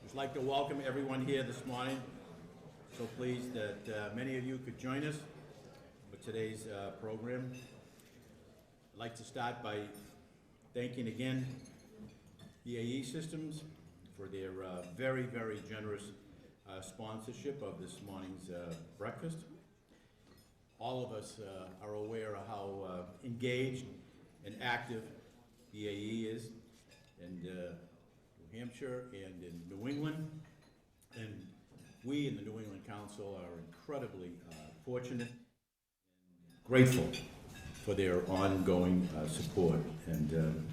I'd like to welcome everyone here this morning. So pleased that many of you could join us for today's program. I'd like to start by thanking again BAE Systems for their very, very generous sponsorship of this morning's breakfast. All of us are aware of how engaged and active BAE is in New Hampshire and in New England, and we in the New England Council are incredibly fortunate and grateful for their ongoing support. And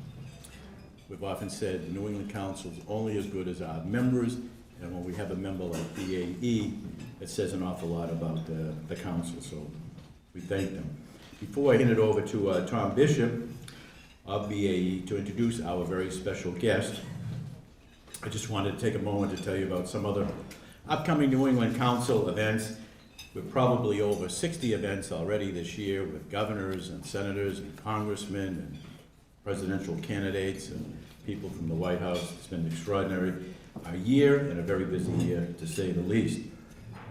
we've often said the New England Council is only as good as our members, and when we have a member like BAE, it says an awful lot about the council, so we thank them. Before I hand it over to Tom Bishop of BAE to introduce our very special guest, I just wanted to take a moment to tell you about some other upcoming New England Council events. We're probably over 60 events already this year with governors and senators and congressmen and presidential candidates and people from the White House. It's been extraordinary year and a very busy year, to say the least.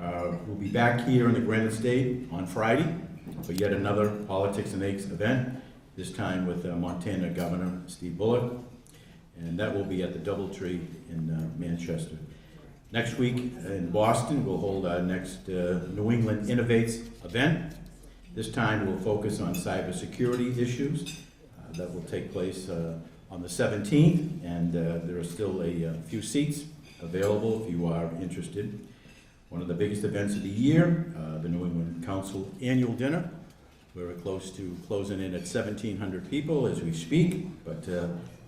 We'll be back here in the Granite State on Friday for yet another Politics and Aches event, this time with Montana Governor Steve Bullock, and that will be at the Doubletree in Manchester. Next week in Boston, we'll hold our next New England Innovates event. This time we'll focus on cybersecurity issues. That will take place on the 17th, and there are still a few seats available if you are interested. One of the biggest events of the year, the New England Council Annual Dinner. We're close to closing in at 1,700 people as we speak, but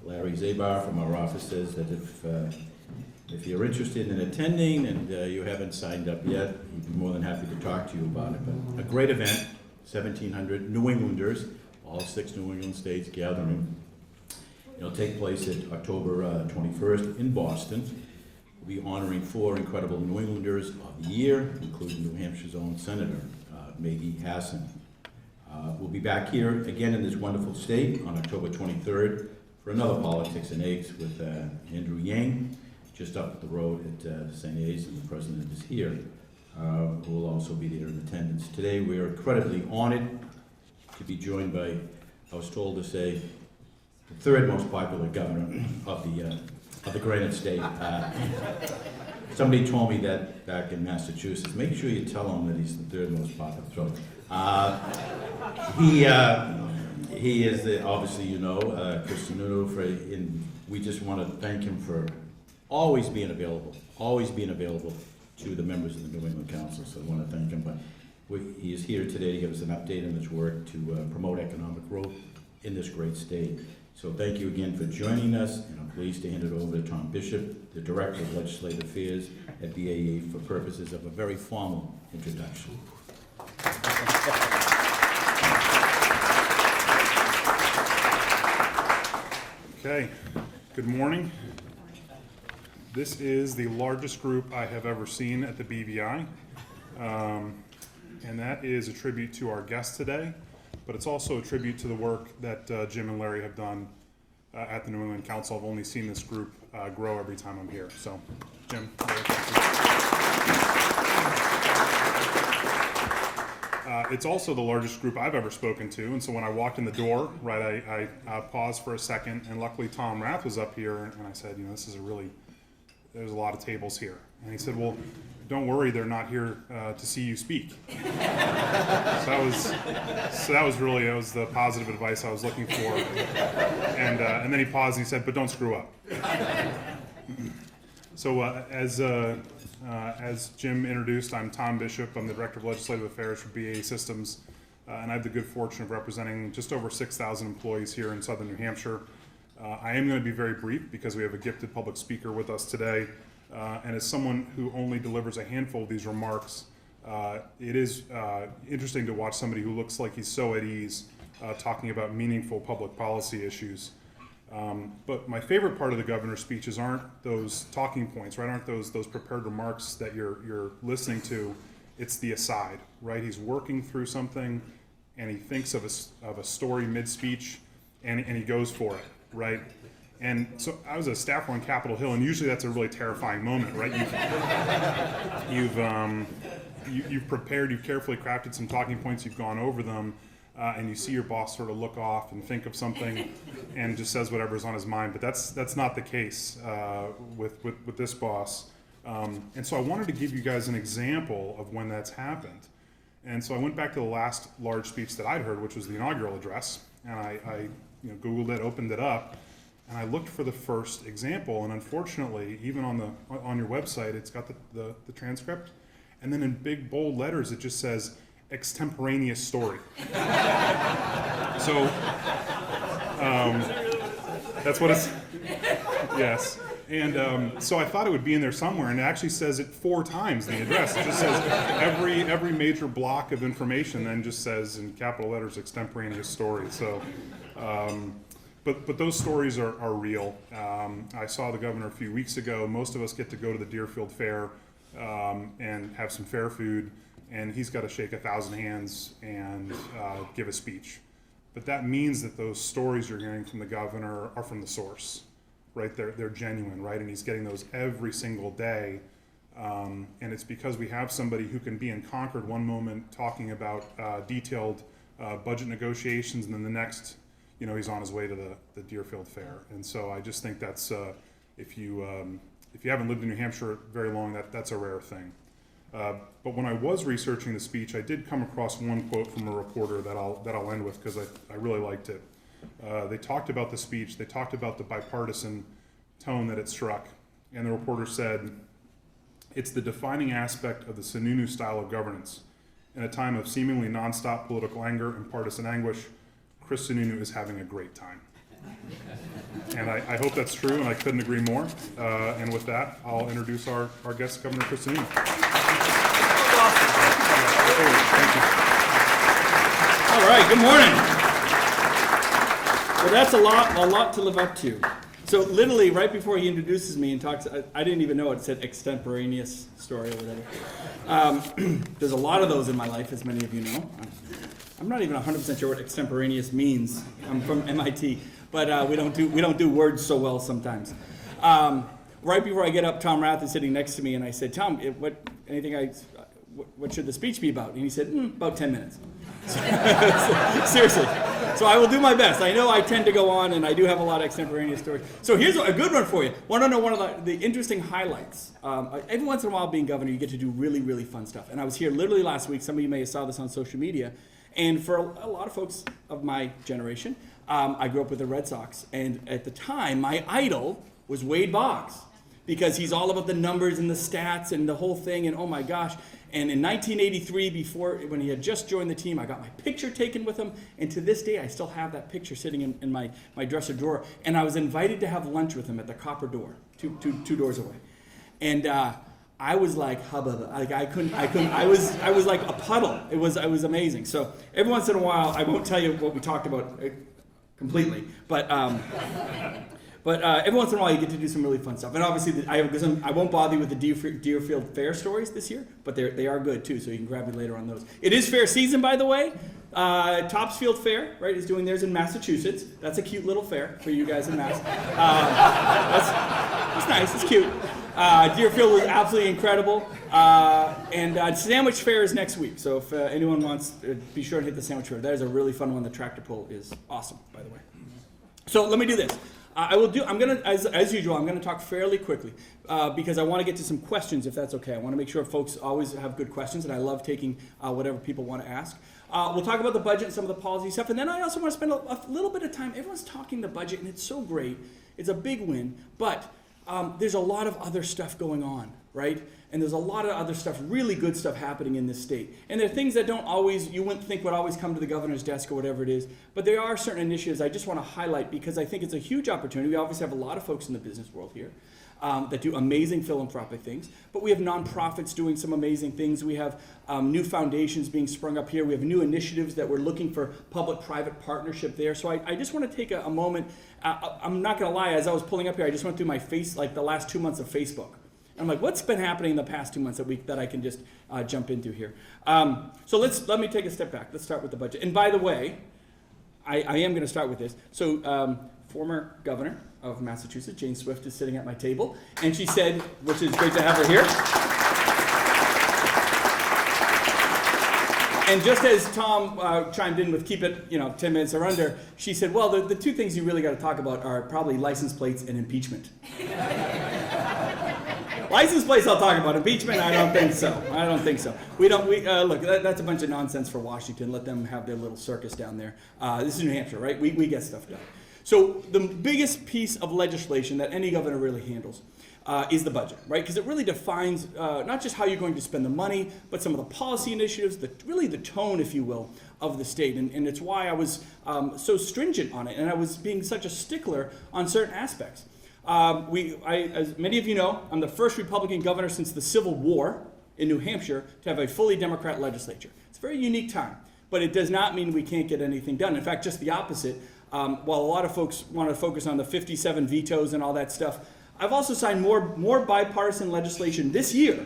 Larry Zabar from our office says that if you're interested in attending and you haven't signed up yet, he'd be more than happy to talk to you about it. But a great event, 1,700 New Englanders, all 6 New England states gathering. It'll take place at October 21st in Boston. We'll be honoring 4 incredible New Englanders of the year, including New Hampshire's own Senator, Maggie Hassan. We'll be back here again in this wonderful state on October 23rd for another Politics and Aches with Andrew Yang, just up the road at St. A's, and the president is here, who will also be there in attendance. Today we are incredibly honored to be joined by, I was told to say, the 3rd most popular governor of the Granite State. Somebody told me that back in Massachusetts. Make sure you tell him that he's the 3rd most popular. So, he is obviously, you know, Chris Sununu, and we just want to thank him for always being available to the members of the New England Council. So I want to thank him. But he is here today to give us an update on his work to promote economic growth in this great state. So thank you again for joining us, and I'm pleased to hand it over to Tom Bishop, the Director of Legislative Affairs at BAE, for purposes of a very formal introduction. Okay, good morning. This is the largest group I have ever seen at the BVI, and that is a tribute to our guest today, but it's also a tribute to the work that Jim and Larry have done at the New England Council. I've only seen this group grow every time I'm here. So, Jim, Larry, thank you. It's also the largest group I've ever spoken to, and so when I walked in the door, right, I paused for a second, and luckily Tom Rath was up here, and I said, you know, this is there's a lot of tables here. And he said, well, don't worry, they're not here to see you speak. So that was the positive advice I was looking for. And then he paused and he said, but don't screw up. So as Jim introduced, I'm Tom Bishop. I'm the Director of Legislative Affairs for BAE Systems, and I have the good fortune of representing just over 6,000 employees here in southern New Hampshire. I am going to be very brief because we have a gifted public speaker with us today, and as someone who only delivers a handful of these remarks, it is interesting to watch somebody who looks like he's so at ease talking about meaningful public policy issues. But my favorite part of the governor's speeches aren't those talking points, right? Aren't those prepared remarks that you're listening to. It's the aside, right? He's working through something, and he thinks of a story mid-speech, and he goes for it, right? And so I was a staffer on Capitol Hill, and usually that's a really terrifying moment, right? You've prepared, you've carefully crafted some talking points, you've gone over them, and you see your boss sort of look off and think of something and just says whatever's on his mind. But that's not the case with this boss. And so I wanted to give you guys an example of when that's happened. And so I went back to the last large speech that I'd heard, which was the inaugural address, and I Googled it, opened it up, and I looked for the first example. And unfortunately, even on your website, it's got the transcript, and then in big bold letters it just says extemporaneous story. So that's what it's. Yes. And so I thought it would be in there somewhere, and it actually says it 4 times in the address. It just says every major block of information then just says in capital letters extemporaneous story. So, but those stories are real. I saw the governor a few weeks ago. Most of us get to go to the Deerfield Fair and have some fair food, and he's got to shake 1,000 hands and give a speech. But that means that those stories you're hearing from the governor are from the source. Right, they're genuine, right? And he's getting those every single day. And it's because we have somebody who can be in Concord one moment talking about detailed budget negotiations, and then the next, he's on his way to the Deerfield Fair. And so I just think that's, if you haven't lived in New Hampshire very long, that's a rare thing. But when I was researching the speech, I did come across one quote from a reporter that I'll end with, because I really liked it. They talked about the speech, they talked about the bipartisan tone that it struck, and the reporter said, "It's the defining aspect of the Sununu style of governance. In a time of seemingly nonstop political anger and partisan anguish, Chris Sununu is having a great time." And I hope that's true, and I couldn't agree more. And with that, I'll introduce our guest, Governor Chris Sununu. Thank you. All right, good morning. Well, that's a lot to live up to. So literally, right before he introduces me and talks, I didn't even know it said extemporaneous story or whatever. There's a lot of those in my life, as many of you know. I'm not even 100% sure what extemporaneous means. I'm from MIT, but we don't do words so well sometimes. Right before I get up, Tom Rath is sitting next to me, and I said, "Tom, what should the speech be about?" And he said, "About 10 minutes." Seriously. So I will do my best. I know I tend to go on, and I do have a lot of extemporaneous stories. So here's a good one for you. Want to know one of the interesting highlights? Every once in a while, being governor, you get to do really, really fun stuff. And I was here literally last week. Some of you may have saw this on social media. And for a lot of folks of my generation, I grew up with the Red Sox. And at the time, my idol was Wade Boggs, because he's all about the numbers and the stats and the whole thing, and oh my gosh. And in 1983, when he had just joined the team, I got my picture taken with him, and to this day, I still have that picture sitting in my dresser drawer. And I was invited to have lunch with him at the Copper Door, two doors away. And I was like hubbub. Like I was like a puddle. It was amazing. So every once in a while, I won't tell you what we talked about completely, but every once in a while you get to do some really fun stuff. And obviously, I won't bother you with the Deerfield Fair stories this year, but they are good too, so you can grab me later on those. It is fair season, by the way. Topsfield Fair, right, is doing theirs in Massachusetts. That's a cute little fair for you guys in Mass. It's nice, it's cute. Deerfield was absolutely incredible. And Sandwich Fair is next week, so if anyone wants, be sure to hit the Sandwich Fair. That is a really fun one. The tractor pull is awesome, by the way. So let me do this. I'm gonna, as usual, I'm gonna talk fairly quickly because I want to get to some questions, if that's okay. I want to make sure folks always have good questions, and I love taking whatever people want to ask. We'll talk about the budget and some of the policy stuff, and then I also want to spend a little bit of time. Everyone's talking the budget, and it's so great. It's a big win, but there's a lot of other stuff going on, right? And there's a lot of other stuff, really good stuff happening in this state. And there are things that you wouldn't think would always come to the governor's desk or whatever it is. But there are certain initiatives I just want to highlight because I think it's a huge opportunity. We obviously have a lot of folks in the business world here that do amazing philanthropic things. But we have nonprofits doing some amazing things. We have new foundations being sprung up here. We have new initiatives that we're looking for public-private partnership there. So I just want to take a moment. I'm not going to lie, as I was pulling up here, I just went through my the last 2 months of Facebook. I'm like, what's been happening in the past 2 months that I can just jump into here? So let me take a step back. Let's start with the budget. And by the way, I am going to start with this. So former governor of Massachusetts, Jane Swift, is sitting at my table, and she said, which is great to have her here. And just as Tom chimed in with keep it, 10 minutes or under, she said, well, the two things you really got to talk about are probably license plates and impeachment. License plates I'll talk about. Impeachment, I don't think so. Look, that's a bunch of nonsense for Washington. Let them have their little circus down there. This is New Hampshire, right? We get stuff done. So the biggest piece of legislation that any governor really handles is the budget, right? Because it really defines not just how you're going to spend the money, but some of the policy initiatives, really the tone, if you will, of the state. And it's why I was so stringent on it, and I was being such a stickler on certain aspects. As many of you know, I'm the first Republican governor since the Civil War in New Hampshire to have a fully Democrat legislature. It's a very unique time, but it does not mean we can't get anything done. In fact, just the opposite. While a lot of folks want to focus on the 57 vetoes and all that stuff, I've also signed more bipartisan legislation this year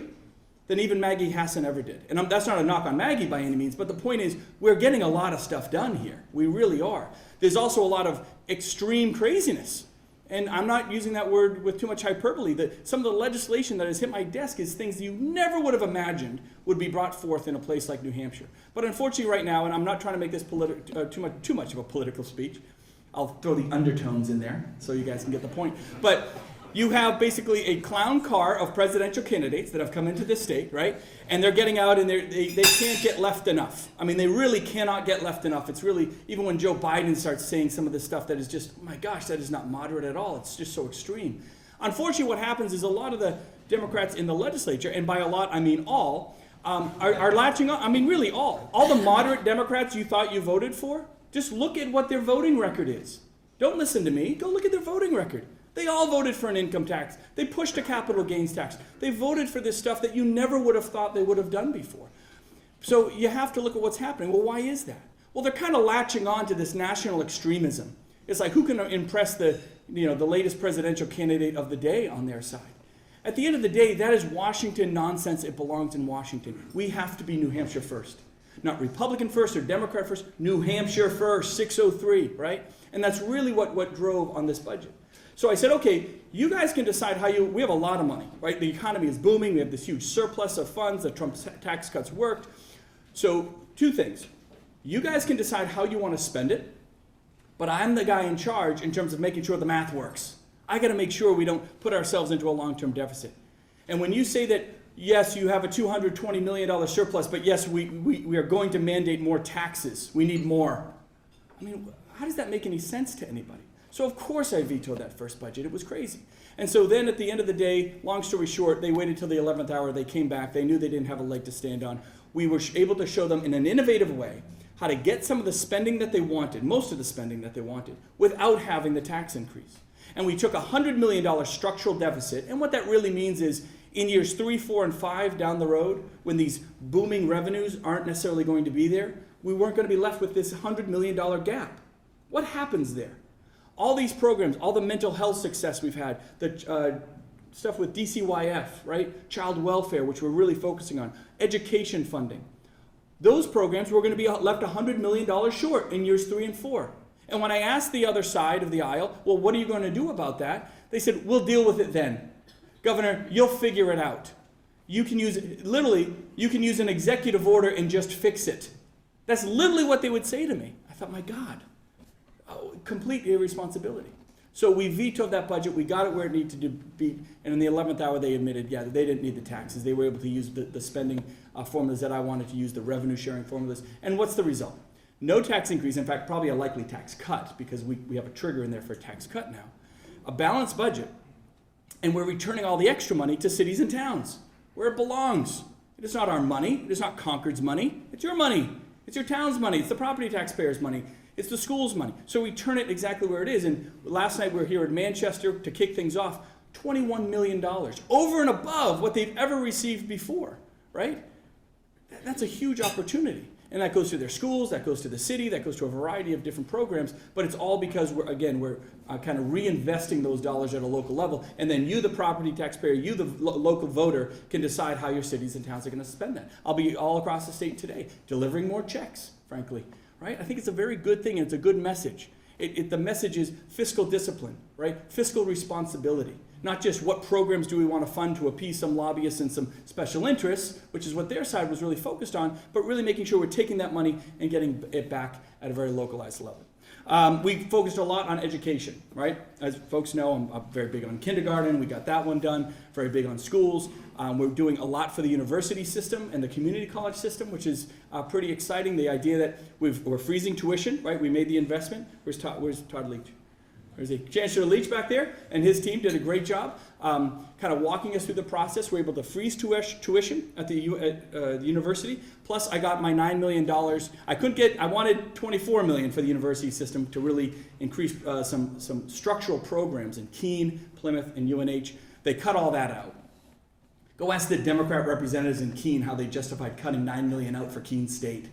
than even Maggie Hassan ever did. And that's not a knock on Maggie by any means, but the point is we're getting a lot of stuff done here. We really are. There's also a lot of extreme craziness. And I'm not using that word with too much hyperbole. Some of the legislation that has hit my desk is things you never would have imagined would be brought forth in a place like New Hampshire. But unfortunately right now, and I'm not trying to make this too much of a political speech, I'll throw the undertones in there so you guys can get the point. But you have basically a clown car of presidential candidates that have come into this state, right? And they're getting out and they can't get left enough. I mean, they really cannot get left enough. It's really, even when Joe Biden starts saying some of this stuff that is just, oh my gosh, that is not moderate at all. It's just so extreme. Unfortunately, what happens is a lot of the Democrats in the legislature, and by a lot I mean all, are latching on. I mean, really all. All the moderate Democrats you thought you voted for, just look at what their voting record is. Don't listen to me. Go look at their voting record. They all voted for an income tax. They pushed a capital gains tax. They voted for this stuff that you never would have thought they would have done before. So you have to look at what's happening. Well, why is that? Well, they're kind of latching on to this national extremism. It's like, who can impress the latest presidential candidate of the day on their side? At the end of the day, that is Washington nonsense. It belongs in Washington. We have to be New Hampshire first. Not Republican first or Democrat first, New Hampshire first, 603, right? And that's really what drove on this budget. So I said, okay, you guys can decide we have a lot of money, right? The economy is booming. We have this huge surplus of funds. The Trump tax cuts worked. So two things. You guys can decide how you want to spend it, but I'm the guy in charge in terms of making sure the math works. I got to make sure we don't put ourselves into a long-term deficit. And when you say that, yes, you have a $220 million surplus, but yes, we are going to mandate more taxes. We need more. I mean, how does that make any sense to anybody? So of course I vetoed that first budget. It was crazy. And so then at the end of the day, long story short, they waited till the 11th hour. They came back. They knew they didn't have a leg to stand on. We were able to show them in an innovative way how to get some of the spending that they wanted, most of the spending that they wanted, without having the tax increase. And we took a $100 million structural deficit. And what that really means is in years 3, 4, and 5 down the road, when these booming revenues aren't necessarily going to be there, we weren't going to be left with this $100 million gap. What happens there? All these programs, all the mental health success we've had, the stuff with DCYF, right? Child welfare, which we're really focusing on, education funding. Those programs were going to be left $100 million short in years 3 and 4. And when I asked the other side of the aisle, well, what are you going to do about that? They said, we'll deal with it then. Governor, you'll figure it out. You can use an executive order and just fix it. That's literally what they would say to me. I thought, my God. Complete irresponsibility. So we vetoed that budget. We got it where it needed to be. And in the 11th hour, they admitted, yeah, they didn't need the taxes. They were able to use the spending formulas that I wanted to use, the revenue sharing formulas. And what's the result? No tax increase. In fact, probably a likely tax cut because we have a trigger in there for a tax cut now. A balanced budget. And we're returning all the extra money to cities and towns where it belongs. It is not our money. It is not Concord's money. It's your money. It's your town's money. It's the property taxpayers' money. It's the school's money. So we turn it exactly where it is. And last night we were here in Manchester to kick things off. $21 million, over and above what they've ever received before, right? That's a huge opportunity. And that goes to their schools, that goes to the city, that goes to a variety of different programs. But it's all because we're kind of reinvesting those dollars at a local level. And then you, the property taxpayer, you, the local voter, can decide how your cities and towns are going to spend that. I'll be all across the state today, delivering more checks, frankly. Right? I think it's a very good thing, and it's a good message. The message is fiscal discipline, right? right? Fiscal responsibility. Not just what programs do we want to fund to appease some lobbyists and some special interests, which is what their side was really focused on, but really making sure we're taking that money and getting it back at a very localized level. We focused a lot on education, right? As folks know, I'm very big on kindergarten. We got that one done. Very big on schools. We're doing a lot for the university system and the community college system, which is pretty exciting. The idea that we're freezing tuition, right? We made the investment. Where's Todd Leach? There's Chancellor Leach back there, and his team did a great job kind of walking us through the process. We're able to freeze tuition at the university. Plus, I got my $9 million. I wanted $24 million for the university system to really increase some structural programs in Keene, Plymouth, and UNH. They cut all that out. Go ask the Democrat representatives in Keene how they justified cutting $9 million out for Keene State.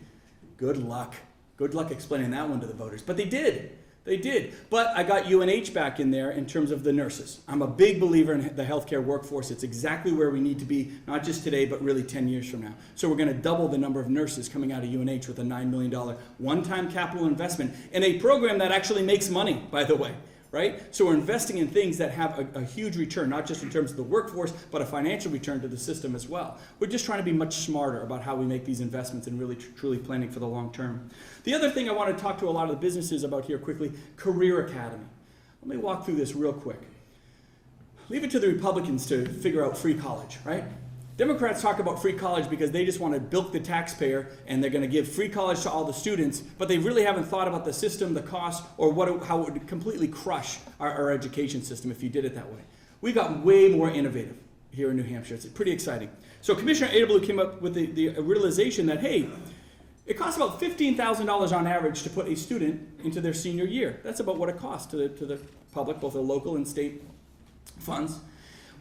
Good luck. Good luck explaining that one to the voters. But they did. They did. But I got UNH back in there in terms of the nurses. I'm a big believer in the healthcare workforce. It's exactly where we need to be, not just today, but really 10 years from now. So we're going to double the number of nurses coming out of UNH with a $9 million one-time capital investment in a program that actually makes money, by the way. Right? So we're investing in things that have a huge return, not just in terms of the workforce, but a financial return to the system as well. We're just trying to be much smarter about how we make these investments and really truly planning for the long term. The other thing I want to talk to a lot of the businesses about here quickly, Career Academy. Let me walk through this real quick. Leave it to the Republicans to figure out free college, right? Democrats talk about free college because they just want to bilk the taxpayer and they're going to give free college to all the students, but they really haven't thought about the system, the cost, or how it would completely crush our education system if you did it that way. We got way more innovative here in New Hampshire. It's pretty exciting. So Commissioner Adelblue came up with the realization that, hey, it costs about $15,000 on average to put a student into their senior year. That's about what it costs to the public, both the local and state funds.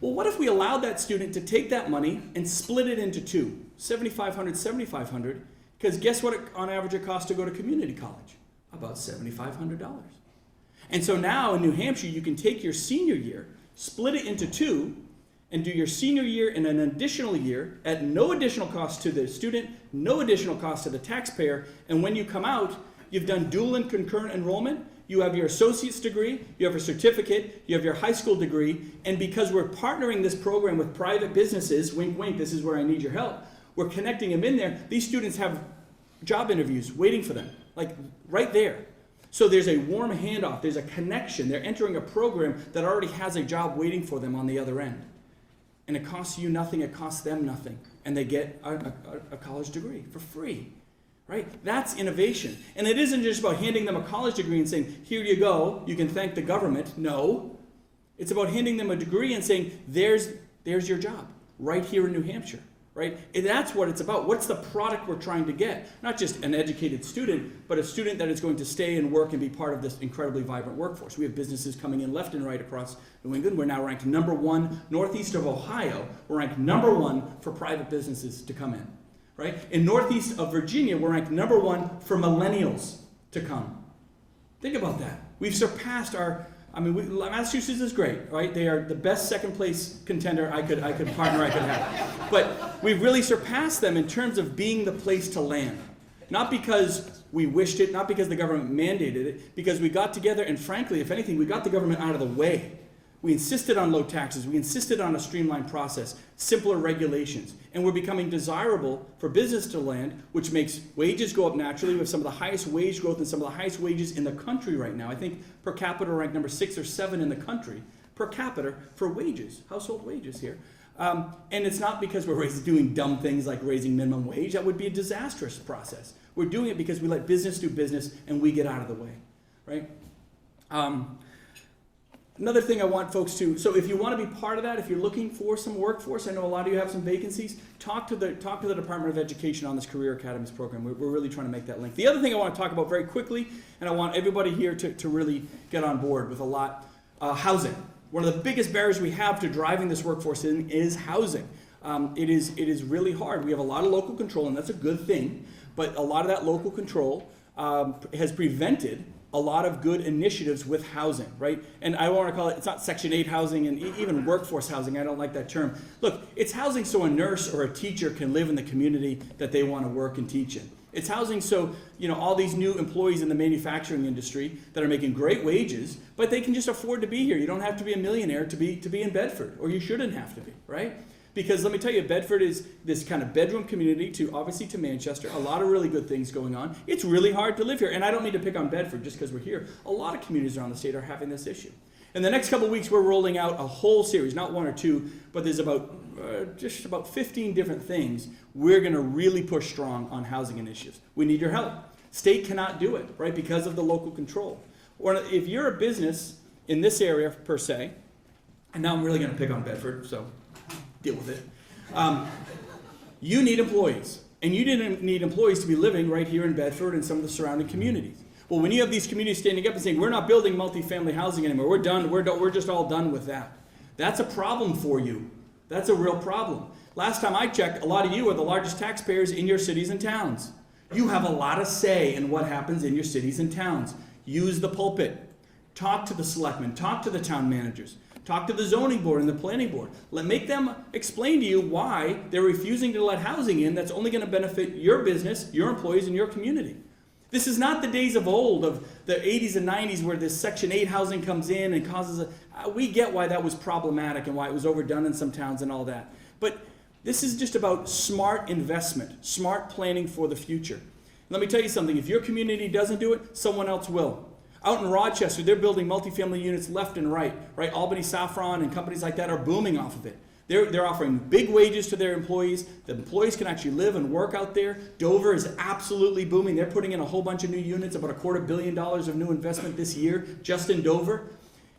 Well, what if we allowed that student to take that money and split it into two, $7,500, $7,500, because guess what on average it costs to go to community college? About $7,500. And so now in New Hampshire, you can take your senior year, split it into two, and do your senior year in an additional year at no additional cost to the student, no additional cost to the taxpayer, and when you come out, you've done dual and concurrent enrollment. You have your associate's degree, you have a certificate, you have your high school degree, and because we're partnering this program with private businesses, wink, wink, this is where I need your help, we're connecting them in there. These students have job interviews waiting for them, like right there. So there's a warm handoff, there's a connection. They're entering a program that already has a job waiting for them on the other end. And it costs you nothing, it costs them nothing. And they get a college degree for free. Right? That's innovation. And it isn't just about handing them a college degree and saying, here you go, you can thank the government. No. It's about handing them a degree and saying, there's your job, right here in New Hampshire. Right? And that's what it's about. What's the product we're trying to get? Not just an educated student, but a student that is going to stay and work and be part of this incredibly vibrant workforce. We have businesses coming in left and right across New England. We're now ranked #1 northeast of Ohio. We're ranked #1 for private businesses to come in. Right? In northeast of Virginia, we're ranked #1 for millennials to come. Think about that. We've surpassed Massachusetts is great, right? They are the best second place contender I could have. But we've really surpassed them in terms of being the place to land. Not because we wished it, not because the government mandated it, because we got together and frankly, if anything, we got the government out of the way. We insisted on low taxes. We insisted on a streamlined process, simpler regulations. And we're becoming desirable for business to land, which makes wages go up naturally. We have some of the highest wage growth and some of the highest wages in the country right now. I think per capita ranked number 6 or 7 in the country per capita for wages, household wages here. And it's not because we're doing dumb things like raising minimum wage. That would be a disastrous process. We're doing it because we let business do business and we get out of the way, right? Another thing I want folks to, so if you want to be part of that, if you're looking for some workforce, I know a lot of you have some vacancies, talk to the Department of Education on this Career Academies program. We're really trying to make that link. The other thing I want to talk about very quickly, and I want everybody here to really get on board with a lot, housing. One of the biggest barriers we have to driving this workforce in is housing. It is really hard. We have a lot of local control, and that's a good thing, but a lot of that local control has prevented a lot of good initiatives with housing, right? And I want to call it's not Section 8 housing and even workforce housing. I don't like that term. Look, it's housing so a nurse or a teacher can live in the community that they want to work and teach in. It's housing so, all these new employees in the manufacturing industry that are making great wages, but they can just afford to be here. You don't have to be a millionaire to be in Bedford, or you shouldn't have to be, right? Because let me tell you, Bedford is this kind of bedroom community obviously to Manchester, a lot of really good things going on. It's really hard to live here, and I don't mean to pick on Bedford just because we're here. A lot of communities around the state are having this issue. In the next couple of weeks, we're rolling out a whole series, not one or two, but there's just about 15 different things we're going to really push strong on housing initiatives. We need your help. State cannot do it, right, because of the local control. Or if you're a business in this area per se, and now I'm really going to pick on Bedford, so deal with it. You need employees, and you didn't need employees to be living right here in Bedford and some of the surrounding communities. Well, when you have these communities standing up and saying, we're not building multifamily housing anymore, we're done, we're just all done with that. That's a problem for you. That's a real problem. Last time I checked, a lot of you are the largest taxpayers in your cities and towns. You have a lot of say in what happens in your cities and towns. Use the pulpit. Talk to the selectmen. Talk to the town managers. Talk to the zoning board and the planning board. Make them explain to you why they're refusing to let housing in that's only going to benefit your business, your employees, and your community. This is not the days of old, of the 80s and 90s, where this Section 8 housing comes in and causes we get why that was problematic and why it was overdone in some towns and all that. But this is just about smart investment, smart planning for the future. Let me tell you something. If your community doesn't do it, someone else will. Out in Rochester, they're building multifamily units left and right. Albany Saffron and companies like that are booming off of it. They're offering big wages to their employees. The employees can actually live and work out there. Dover is absolutely booming. They're putting in a whole bunch of new units, about $250 million of new investment this year just in Dover.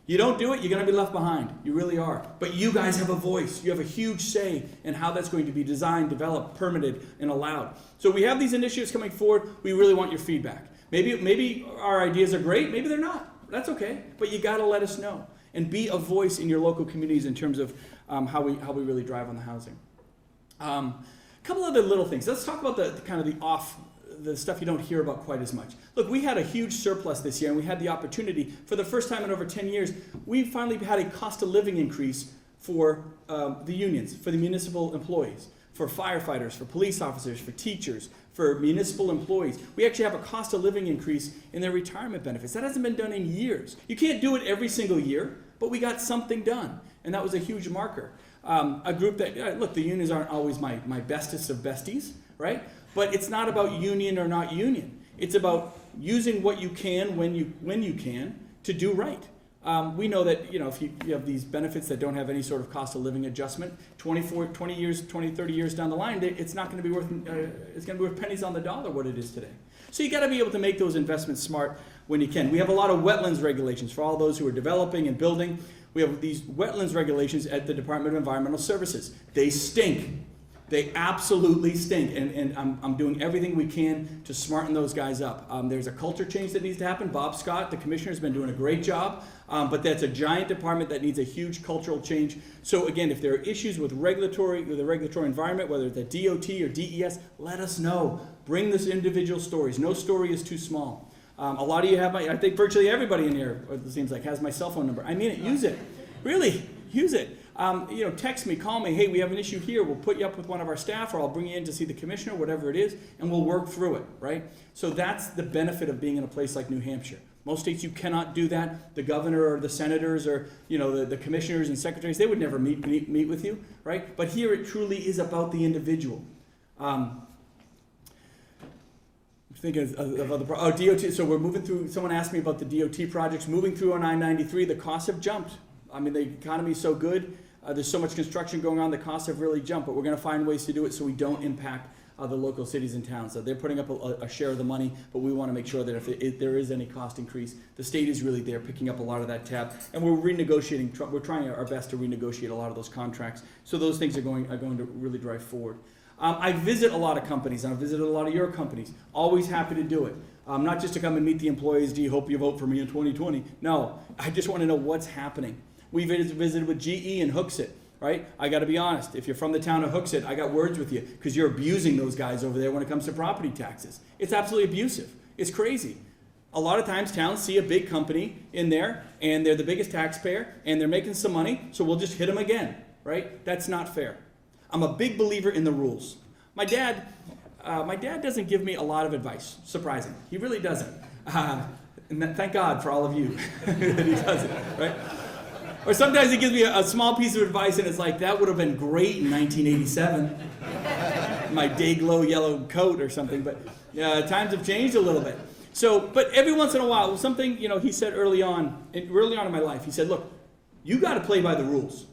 You don't do it, you're going to be left behind. You really are. But you guys have a voice. You have a huge say in how that's going to be designed, developed, permitted, and allowed. So we have these initiatives coming forward. We really want your feedback. Maybe our ideas are great. Maybe they're not. That's okay. But you got to let us know. And be a voice in your local communities in terms of how we really drive on the housing. A couple other little things. Let's talk about the stuff you don't hear about quite as much. Look, we had a huge surplus this year, and we had the opportunity, for the first time in over 10 years, we finally had a cost of living increase for the unions, for the municipal employees, for firefighters, for police officers, for teachers, for municipal employees. We actually have a cost of living increase in their retirement benefits. That hasn't been done in years. You can't do it every single year, but we got something done, and that was a huge marker. A group that, look, the unions aren't always my bestest of besties, right? But it's not about union or not union. It's about using what you can when you can to do right. We know that if you have these benefits that don't have any sort of cost of living adjustment, 20, 30 years down the line, it's not going to be worth it's going to be worth pennies on the dollar what it is today. So you got to be able to make those investments smart when you can. We have a lot of wetlands regulations for all those who are developing and building. We have these wetlands regulations at the Department of Environmental Services. They stink. They absolutely stink, and I'm doing everything we can to smarten those guys up. There's a culture change that needs to happen. Bob Scott, the commissioner, has been doing a great job, but that's a giant department that needs a huge cultural change. So again, if there are issues with the regulatory environment, whether it's at DOT or DES, let us know. Bring us individual stories. No story is too small. A lot of you have I think virtually everybody in here, it seems like, has my cell phone number. I mean it. Use it. Really, use it. Text me, call me, hey, we have an issue here, we'll put you up with one of our staff, or I'll bring you in to see the commissioner, whatever it is, and we'll work through it, right? So that's the benefit of being in a place like New Hampshire. Most states you cannot do that. The governor or the senators or the commissioners and secretaries, they would never meet with you, right? But here it truly is about the individual. Thinking of other DOT. So we're moving through. Someone asked me about the DOT projects. Moving through on I-93, the costs have jumped. I mean, the economy is so good. There's so much construction going on. The costs have really jumped. But we're going to find ways to do it so we don't impact the local cities and towns. So they're putting up a share of the money, but we want to make sure that if there is any cost increase, the state is really there picking up a lot of that tab. And we're renegotiating. We're trying our best to renegotiate a lot of those contracts. So those things are going to really drive forward. I visit a lot of companies, and I've visited a lot of your companies. Always happy to do it. Not just to come and meet the employees, do you hope you vote for me in 2020? No, I just want to know what's happening. We visited with GE and Hooksett, right? I got to be honest. If you're from the town of Hooksett, I got words with you because you're abusing those guys over there when it comes to property taxes. It's absolutely abusive. It's crazy. A lot of times towns see a big company in there, and they're the biggest taxpayer, and they're making some money, so we'll just hit them again, right? That's not fair. I'm a big believer in the rules. My dad, my dad doesn't give me a lot of advice, surprising. He really doesn't. And thank God for all of you that he doesn't, right? Or sometimes he gives me a small piece of advice and it's like, that would have been great in 1987. My day-glow yellow coat or something, but times have changed a little bit. So, but every once in a while, something, he said early on in my life, he said, look, you got to play by the rules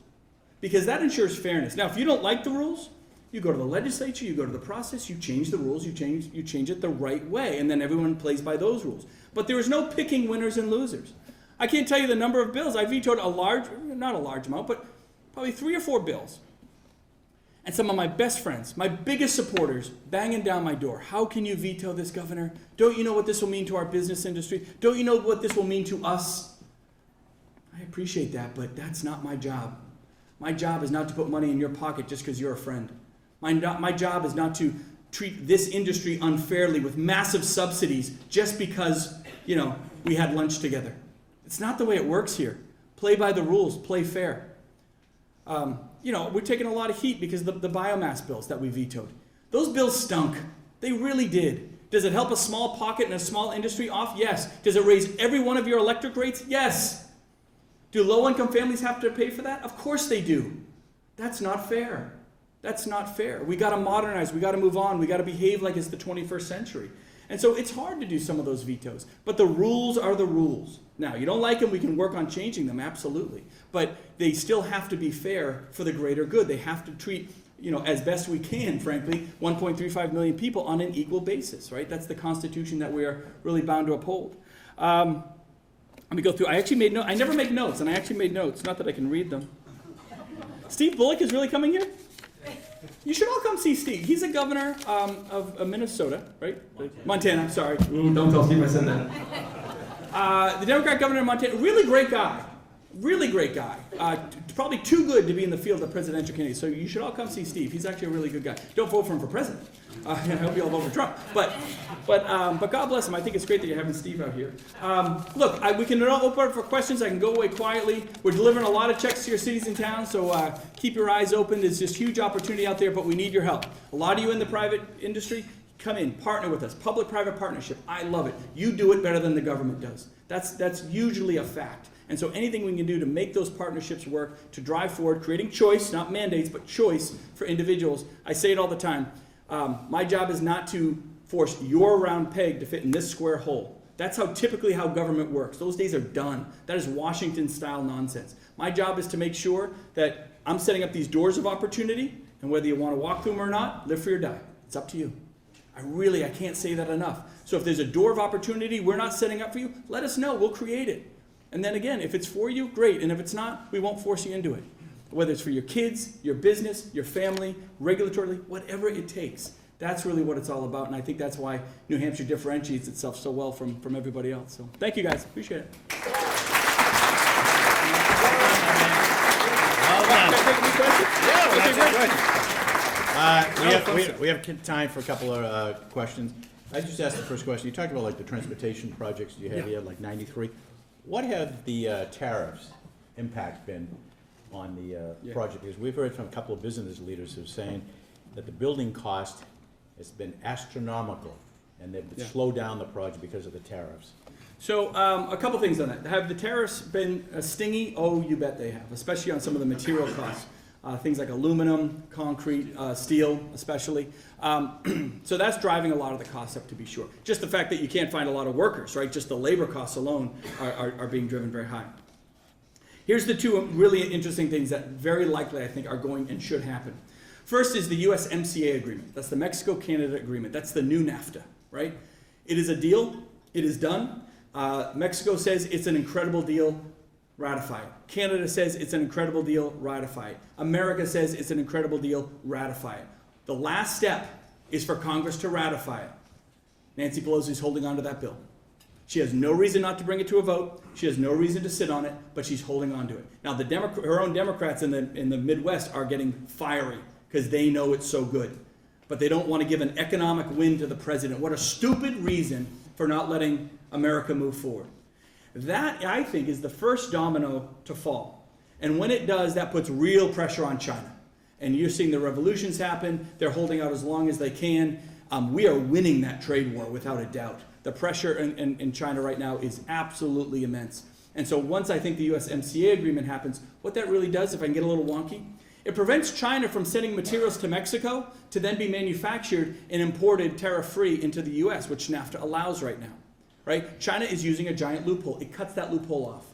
because that ensures fairness. Now, if you don't like the rules, you go to the legislature, you go to the process, you change the rules, you change it the right way, and then everyone plays by those rules. But there is no picking winners and losers. I can't tell you the number of bills. I vetoed not a large amount, but probably 3 or 4 bills. And some of my best friends, my biggest supporters, banging down my door. How can you veto this, Governor? Don't you know what this will mean to our business industry? Don't you know what this will mean to us? I appreciate that, but that's not my job. My job is not to put money in your pocket just because you're a friend. My job is not to treat this industry unfairly with massive subsidies just because, we had lunch together. It's not the way it works here. Play by the rules, play fair. We're taking a lot of heat because of the biomass bills that we vetoed. Those bills stunk. They really did. Does it help a small pocket and a small industry off? Yes. Does it raise every one of your electric rates? Yes. Do low-income families have to pay for that? Of course they do. That's not fair. That's not fair. We got to modernize. We got to move on. We got to behave like it's the 21st century. And so it's hard to do some of those vetoes. But the rules are the rules. Now, you don't like them, we can work on changing them, absolutely. But they still have to be fair for the greater good. They have to treat, as best we can, frankly, 1.35 million people on an equal basis, right? That's the Constitution that we are really bound to uphold. Let me go through. I actually made notes. I never make notes, and I actually made notes. Not that I can read them. Steve Bullock is really coming here? You should all come see Steve. He's a governor of Minnesota, right? Montana, sorry. Don't tell Steve I said that. The Democrat governor of Montana, really great guy. Really great guy. Probably too good to be in the field of presidential candidates. So you should all come see Steve. He's actually a really good guy. Don't vote for him for president. I hope you all vote for Trump. But God bless him. I think it's great that you're having Steve out here. Look, we can now open up for questions. I can go away quietly. We're delivering a lot of checks to your cities and towns, so keep your eyes open. There's just huge opportunity out there, but we need your help. A lot of you in the private industry, come in, partner with us. Public-private partnership. I love it. You do it better than the government does. That's usually a fact. And so anything we can do to make those partnerships work, to drive forward, creating choice, not mandates, but choice for individuals. I say it all the time. My job is not to force your round peg to fit in this square hole. That's typically how government works. Those days are done. That is Washington-style nonsense. My job is to make sure that I'm setting up these doors of opportunity, and whether you want to walk through them or not, live free or die. It's up to you. I can't say that enough. So if there's a door of opportunity we're not setting up for you, let us know. We'll create it. And then again, if it's for you, great. And if it's not, we won't force you into it. Whether it's for your kids, your business, your family, regulatorily, whatever it takes. That's really what it's all about. And I think that's why New Hampshire differentiates itself so well from everybody else. So thank you guys. Appreciate it. We have time for a couple of questions. I just asked the first question. You talked about like the transportation projects you had here, like 93. What have the tariffs impact been on the project? Because we've heard from a couple of business leaders who are saying that the building cost has been astronomical and they've slowed down the project because of the tariffs. So a couple things on that. Have the tariffs been stingy? Oh, you bet they have, especially on some of the material costs. Things like aluminum, concrete, steel especially. So that's driving a lot of the costs up, to be sure. Just the fact that you can't find a lot of workers, right? Just the labor costs alone are being driven very high. Here's the two really interesting things that very likely I think are going and should happen. First is the Usmca Agreement. That's the Mexico-Canada Agreement. That's the new NAFTA, right? It is a deal. It is done. Mexico says it's an incredible deal. Ratify it. Canada says it's an incredible deal. Ratify it. America says it's an incredible deal. Ratify it. The last step is for Congress to ratify it. Nancy Pelosi is holding on to that bill. She has no reason not to bring it to a vote. She has no reason to sit on it, but she's holding on to it. Now, her own Democrats in the Midwest are getting fiery because they know it's so good. But they don't want to give an economic win to the president. What a stupid reason for not letting America move forward. That, I think, is the first domino to fall. And when it does, that puts real pressure on China. And you're seeing the revolutions happen. They're holding out as long as they can. We are winning that trade war without a doubt. The pressure in China right now is absolutely immense. And so once I think the Usmca agreement happens, what that really does, if I can get a little wonky, it prevents China from sending materials to Mexico to then be manufactured and imported tariff-free into the US, which NAFTA allows right now. Right? China is using a giant loophole. It cuts that loophole off.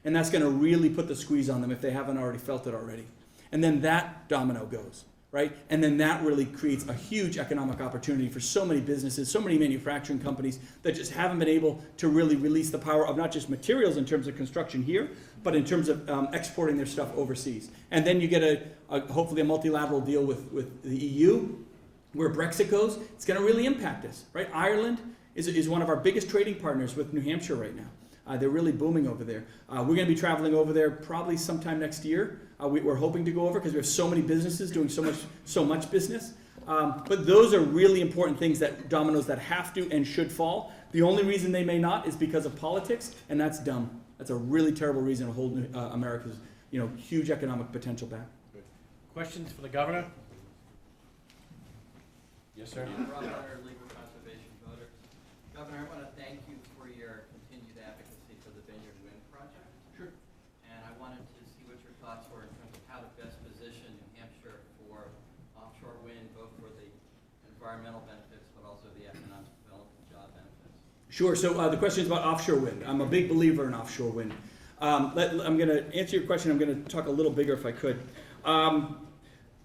And that's going to really put the squeeze on them if they haven't already felt it already. And then that domino goes. Right? And then that really creates a huge economic opportunity for so many businesses, so many manufacturing companies that just haven't been able to really release the power of not just materials in terms of construction here, but in terms of exporting their stuff overseas. And then you get hopefully a multilateral deal with the EU, where Brexit goes. It's going to really impact us. Right? Ireland is one of our biggest trading partners with New Hampshire right now. They're really booming over there. We're going to be traveling over there probably sometime next year. We're hoping to go over because we have so many businesses doing so much business. But those are really important things, that dominoes that have to and should fall. The only reason they may not is because of politics, and that's dumb. That's a really terrible reason to hold America's huge economic potential back. Good. Questions for the governor? Yes, sir. Rob Hunter, Legal Conservation Voter. Governor, I want to thank you for your continued advocacy for the Vineyard Wind Project. Sure. And I wanted to see what your thoughts were in terms of how to best position New Hampshire for offshore wind, both for the environmental benefits, but also the economic development and job benefits. Sure. So the question is about offshore wind. I'm a big believer in offshore wind. I'm going to answer your question. I'm going to talk a little bigger if I could.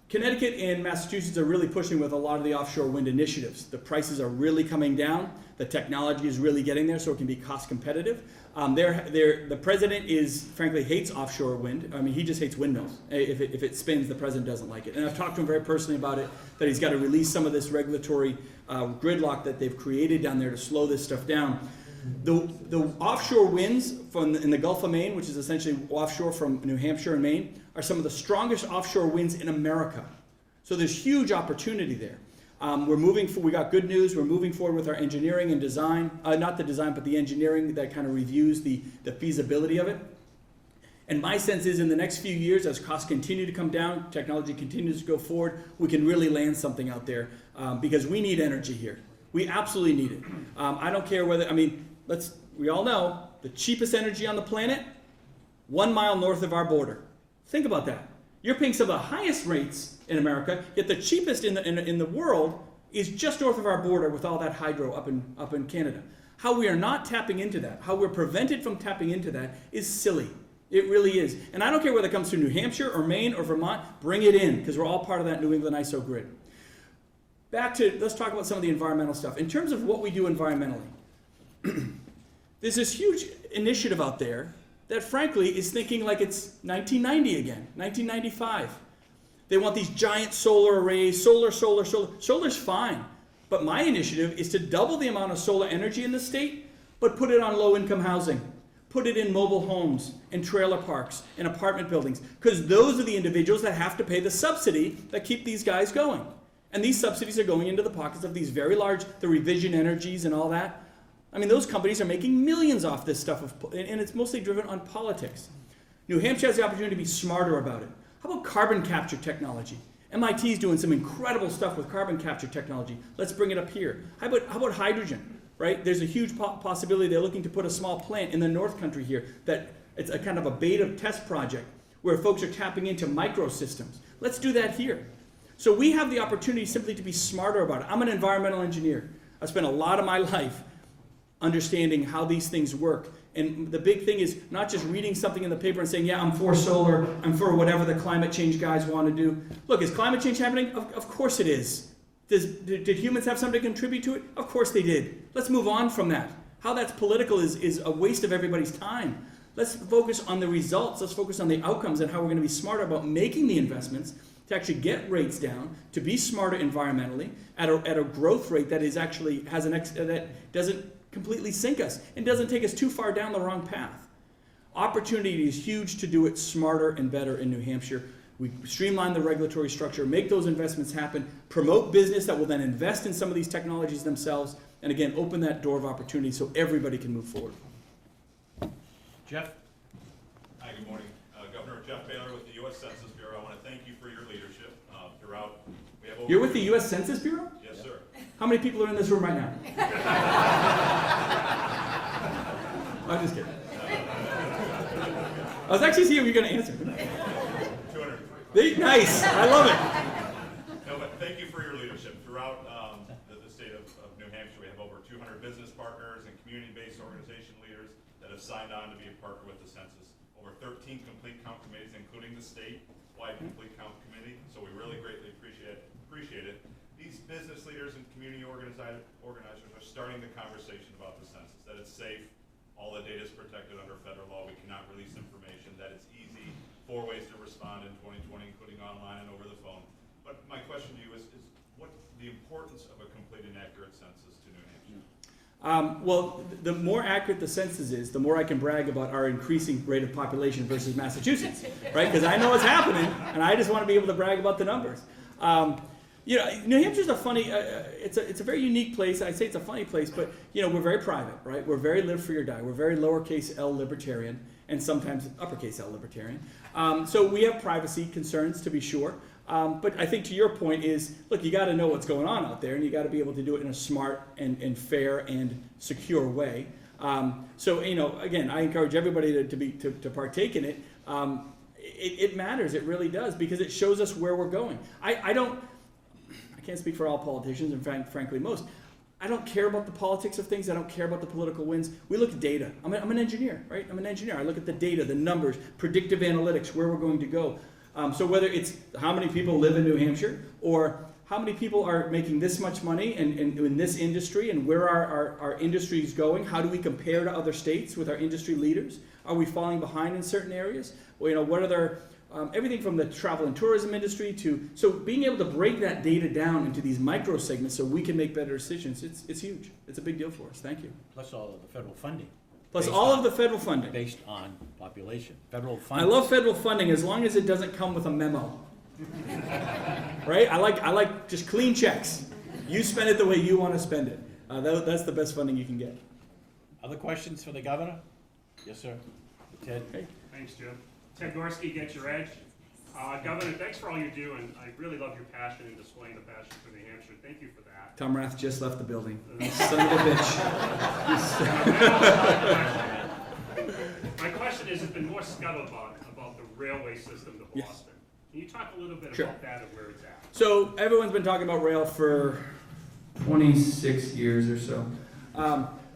Connecticut and Massachusetts are really pushing with a lot of the offshore wind initiatives. The prices are really coming down. The technology is really getting there so it can be cost competitive. The president frankly hates offshore wind. I mean, he just hates windmills. If it spins, the president doesn't like it. And I've talked to him very personally about it, that he's got to release some of this regulatory gridlock that they've created down there to slow this stuff down. The offshore winds in the Gulf of Maine, which is essentially offshore from New Hampshire and Maine, are some of the strongest offshore winds in America. So there's huge opportunity there. We got good news. We're moving forward with our engineering and design, not the design, but the engineering that kind of reviews the feasibility of it. And my sense is in the next few years, as costs continue to come down, technology continues to go forward, we can really land something out there because we need energy here. We absolutely need it. I don't care whether, we all know the cheapest energy on the planet, 1 mile north of our border. Think about that. You're paying some of the highest rates in America, yet the cheapest in the world is just north of our border with all that hydro up in Canada. How we are not tapping into that, how we're prevented from tapping into that is silly. It really is. And I don't care whether it comes through New Hampshire or Maine or Vermont, bring it in, because we're all part of that New England ISO grid. Let's talk about some of the environmental stuff. In terms of what we do environmentally, there's this huge initiative out there that frankly is thinking like it's 1990 again, 1995. They want these giant solar arrays, solar. Solar's fine, but my initiative is to double the amount of solar energy in the state, but put it on low-income housing. Put it in mobile homes and trailer parks and apartment buildings, because those are the individuals that have to pay the subsidy that keep these guys going. And these subsidies are going into the pockets of these very large, the Revision Energies and all that. I mean, those companies are making millions off this stuff, and it's mostly driven on politics. New Hampshire has the opportunity to be smarter about it. How about carbon capture technology? MIT is doing some incredible stuff with carbon capture technology. Let's bring it up here. How about hydrogen? Right? There's a huge possibility they're looking to put a small plant in the North Country here that it's a kind of a beta test project where folks are tapping into microsystems. Let's do that here. So we have the opportunity simply to be smarter about it. I'm an environmental engineer. I spent a lot of my life understanding how these things work. And the big thing is not just reading something in the paper and saying, yeah, I'm for solar, I'm for whatever the climate change guys want to do. Look, is climate change happening? Of course it is. Did humans have something to contribute to it? Of course they did. Let's move on from that. How that's political is a waste of everybody's time. Let's focus on the results. Let's focus on the outcomes and how we're going to be smarter about making the investments to actually get rates down, to be smarter environmentally at a growth rate that is actually that doesn't completely sink us and doesn't take us too far down the wrong path. Opportunity is huge to do it smarter and better in New Hampshire. We streamline the regulatory structure, make those investments happen, promote business that will then invest in some of these technologies themselves, and again, open that door of opportunity so everybody can move forward. Jeff? Hi, good morning. Governor Jeff Baylor with the U.S. Census Bureau. I want to thank you for your leadership throughout. You're with the U.S. Census Bureau? Yes, sir. How many people are in this room right now? I'm just kidding. I was actually seeing if you're going to answer. 203. Nice. I love it. No, but thank you for your leadership. Throughout the state of New Hampshire, we have over 200 business partners and community-based organization leaders that have signed on to be a partner with the Census. Over 13 complete count committees, including the statewide complete count committee, so we really greatly appreciate it. These business leaders and community organizers are starting the conversation about the census, that it's safe, all the data is protected under federal law, we cannot release information, that it's easy, 4 ways to respond in 2020, including online and over the phone. But my question to you is what the importance of a complete and accurate census to New Hampshire? Well, the more accurate the census is, the more I can brag about our increasing rate of population versus Massachusetts, right? Because I know what's happening, and I just want to be able to brag about the numbers. New Hampshire's a funny, it's a very unique place. I say it's a funny place, but we're very private, right? We're very live free or die. We're very lowercase L libertarian, and sometimes uppercase L libertarian. So we have privacy concerns, to be sure. But I think to your point is, look, you got to know what's going on out there, and you got to be able to do it in a smart and fair and secure way. Again, I encourage everybody to partake in it. It matters, it really does, because it shows us where we're going. I can't speak for all politicians, and frankly most. I don't care about the politics of things. I don't care about the political wins. We look at data. I'm an engineer, right? I'm an engineer. I look at the data, the numbers, predictive analytics, where we're going to go. So whether it's how many people live in New Hampshire, or how many people are making this much money in this industry, and where our industry is going, how do we compare to other states with our industry leaders? Are we falling behind in certain areas? Well, what are their everything from the travel and tourism industry so being able to break that data down into these micro segments so we can make better decisions, it's huge. It's a big deal for us. Thank you. Plus all of the federal funding. Plus all of the federal funding. Based on population. Federal funding. I love federal funding as long as it doesn't come with a memo. Right? I like just clean checks. You spend it the way you want to spend it. That's the best funding you can get. Other questions for the governor? Yes, sir. Ted? Okay. Thanks, Jim. Ted Gorski, Get Your Edge. Governor, thanks for all you do, and I really love your passion in displaying the passion for New Hampshire. Thank you for that. Tom Rath just left the building. You son of a bitch. My question is, there's been more scuttlebutt about the railway system to Boston. Yes. Can you talk a little bit Sure. about that and where it's at? So everyone's been talking about rail for 26 years or so.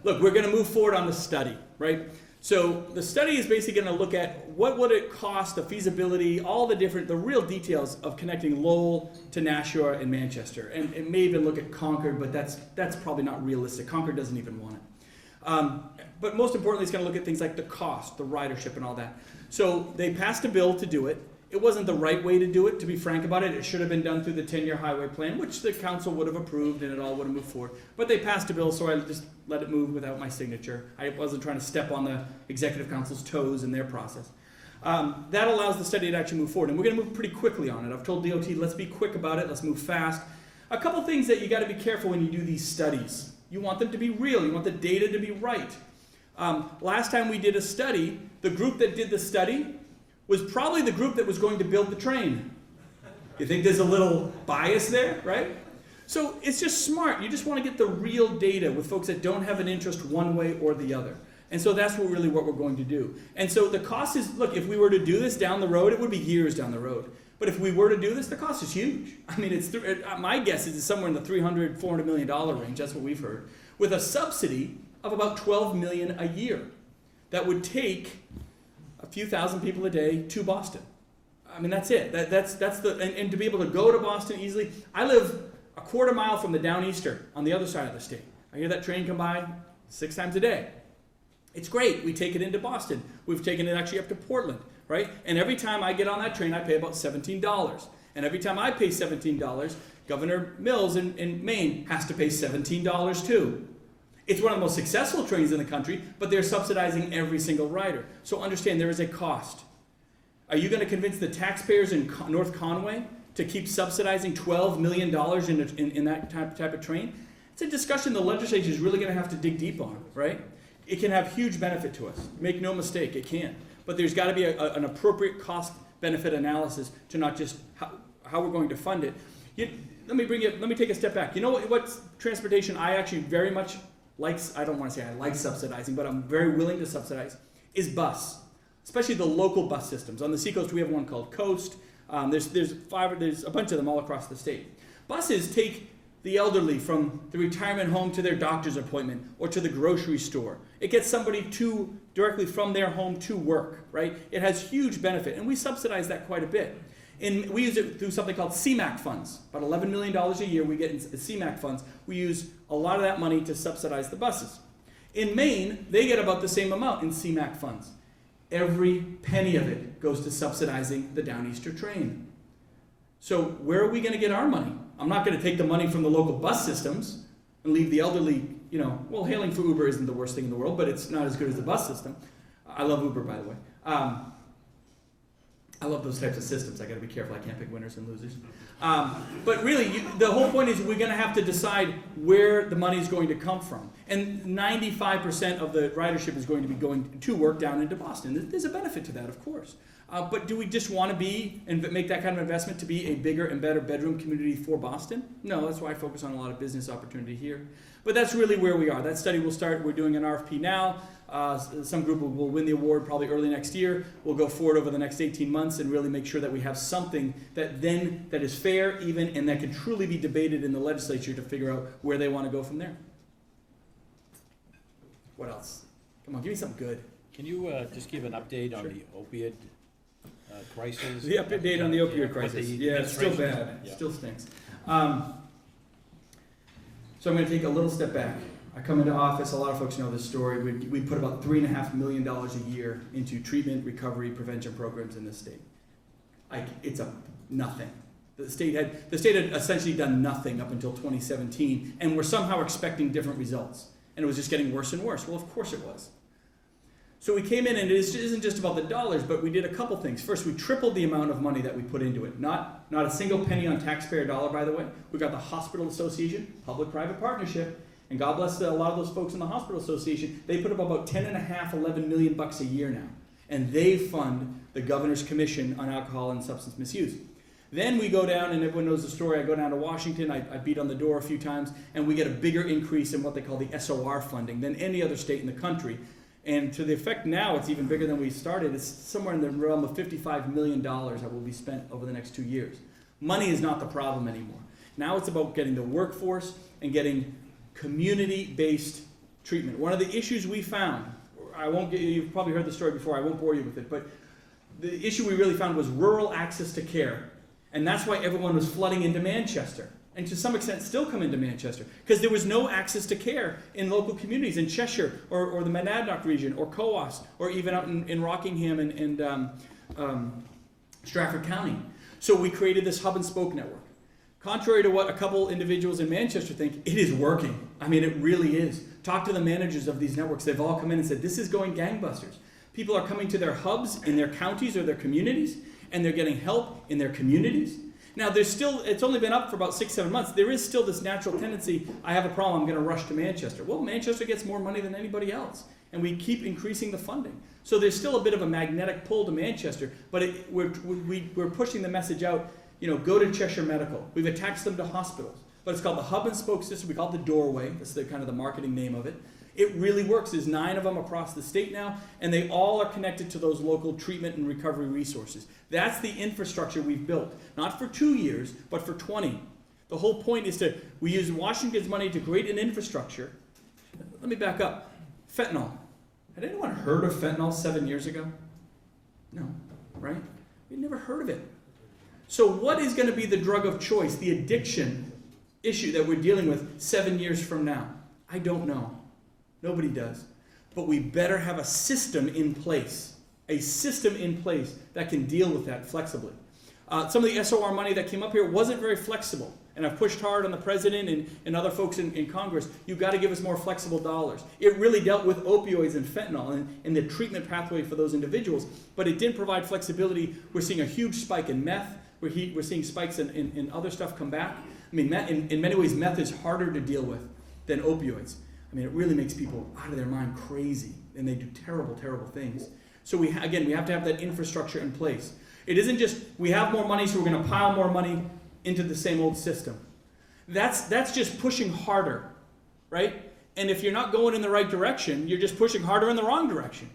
Look, we're going to move forward on the study, right? So the study is basically going to look at what would it cost, the feasibility, all the real details of connecting Lowell to Nashua and Manchester. And it may even look at Concord, but that's probably not realistic. Concord doesn't even want it. But most importantly, it's going to look at things like the cost, the ridership, and all that. So they passed a bill to do it. It wasn't the right way to do it, to be frank about it. It should have been done through the 10-year highway plan, which the council would have approved and it all would have moved forward. But they passed a bill, so I just let it move without my signature. I wasn't trying to step on the executive council's toes in their process. That allows the study to actually move forward, and we're going to move pretty quickly on it. I've told DOT, let's be quick about it, let's move fast. A couple things that you got to be careful when you do these studies. You want them to be real, you want the data to be right. Last time we did a study, the group that did the study was probably the group that was going to build the train. You think there's a little bias there, right? So it's just smart. You just want to get the real data with folks that don't have an interest one way or the other. And so that's what we're going to do. And so the cost is, look, if we were to do this down the road, it would be years down the road. But if we were to do this, the cost is huge. I mean, my guess is it's somewhere in the $300, $400 million range. That's what we've heard. With a subsidy of about $12 million a year. That would take a few thousand people a day to Boston. I mean, that's it. That's and to be able to go to Boston easily. I live a quarter mile from the Downeaster on the other side of the state. I hear that train come by 6 times a day. It's great. We take it into Boston. We've taken it actually up to Portland, right? And every time I get on that train, I pay about $17. And every time I pay $17, Governor Mills in Maine has to pay $17 too. It's one of the most successful trains in the country, but they're subsidizing every single rider. So understand there is a cost. Are you going to convince the taxpayers in North Conway to keep subsidizing $12 million in that type of train? It's a discussion the legislature is really going to have to dig deep on, right? It can have huge benefit to us. Make no mistake, it can. But there's got to be an appropriate cost-benefit analysis to not just how we're going to fund it. Let me take a step back. You know what transportation I actually very much likes? I don't want to say I like subsidizing, but I'm very willing to subsidize, is bus. Especially the local bus systems. On the Seacoast, we have one called Coast. There's a bunch of them all across the state. Buses take the elderly from the retirement home to their doctor's appointment or to the grocery store. It gets somebody directly from their home to work, right? It has huge benefit, and we subsidize that quite a bit. And we use it through something called CMAQ funds. About $11 million a year we get in CMAQ funds. We use a lot of that money to subsidize the buses. In Maine, they get about the same amount in CMAQ funds. Every penny of it goes to subsidizing the Downeaster train. So where are we going to get our money? I'm not going to take the money from the local bus systems and leave the elderly, well, hailing for Uber isn't the worst thing in the world, but it's not as good as the bus system. I love Uber, by the way. I love those types of systems. I got to be careful. I can't pick winners and losers. But really, the whole point is we're going to have to decide where the money is going to come from. And 95% of the ridership is going to be going to work down into Boston. There's a benefit to that, of course. But do we just want to be and make that kind of investment to be a bigger and better bedroom community for Boston? No, that's why I focus on a lot of business opportunity here. But that's really where we are. That study will start. We're doing an RFP now. Some group will win the award probably early next year. We'll go forward over the next 18 months and really make sure that we have something that is fair, even, and that can truly be debated in the legislature to figure out where they want to go from there. What else? Come on, give me something good. Can you just give an update on the opioid crisis? The update on the opioid crisis. Yeah, it's still bad. Yeah. It still stinks. So I'm going to take a little step back. I come into office, a lot of folks know this story. We put about $3.5 million a year into treatment, recovery, prevention programs in this state. It's nothing. The state had essentially done nothing up until 2017, and we're somehow expecting different results. And it was just getting worse and worse. Well, of course it was. So we came in, and it isn't just about the dollars, but we did a couple things. First, we tripled the amount of money that we put into it. Not a single penny on taxpayer dollar, by the way. We got the Hospital Association, public-private partnership, and God bless a lot of those folks in the Hospital Association. They put up about $11 million a year now, and they fund the Governor's Commission on Alcohol and Substance Misuse. Then we go down, and everyone knows the story. I go down to Washington. I beat on the door a few times, and we get a bigger increase in what they call the SOR funding than any other state in the country. And to the effect now, it's even bigger than we started. It's somewhere in the realm of $55 million that will be spent over the next 2 years. Money is not the problem anymore. Now it's about getting the workforce and getting community-based treatment. One of the issues we found, you've probably heard the story before, I won't bore you with it, but the issue we really found was rural access to care. And that's why everyone was flooding into Manchester. And to some extent still come into Manchester. Because there was no access to care in local communities in Cheshire or the Monadnock region or Coos or even out in Rockingham and Stratford County. So we created this hub and spoke network. Contrary to what a couple individuals in Manchester think, it is working. I mean, it really is. Talk to the managers of these networks. They've all come in and said, this is going gangbusters. People are coming to their hubs in their counties or their communities, and they're getting help in their communities. Now, it's only been up for about 6-7 months. There is still this natural tendency, I have a problem, I'm going to rush to Manchester. Well, Manchester gets more money than anybody else, and we keep increasing the funding. So there's still a bit of a magnetic pull to Manchester, but we're pushing the message out, go to Cheshire Medical. We've attached them to hospitals, but it's called the hub and spoke system. We call it the Doorway. That's the kind of the marketing name of it. It really works. There's 9 of them across the state now, and they all are connected to those local treatment and recovery resources. That's the infrastructure we've built, not for 2 years, but for 20. The whole point is we use Washington's money to create an infrastructure. Let me back up. Fentanyl. Had anyone heard of fentanyl 7 years ago? No, right? We'd never heard of it. So what is going to be the drug of choice, the addiction issue that we're dealing with 7 years from now? I don't know. Nobody does. But we better have a system in place that can deal with that flexibly. Some of the SOR money that came up here wasn't very flexible. And I've pushed hard on the president and other folks in Congress. You've got to give us more flexible dollars. It really dealt with opioids and fentanyl and the treatment pathway for those individuals. But it didn't provide flexibility. We're seeing a huge spike in meth. We're seeing spikes in other stuff come back. I mean, in many ways, meth is harder to deal with than opioids. I mean, it really makes people out of their mind crazy, and they do terrible, terrible things. So we have to have that infrastructure in place. It isn't just we have more money, so we're going to pile more money into the same old system. That's just pushing harder, right? And if you're not going in the right direction, you're just pushing harder in the wrong direction.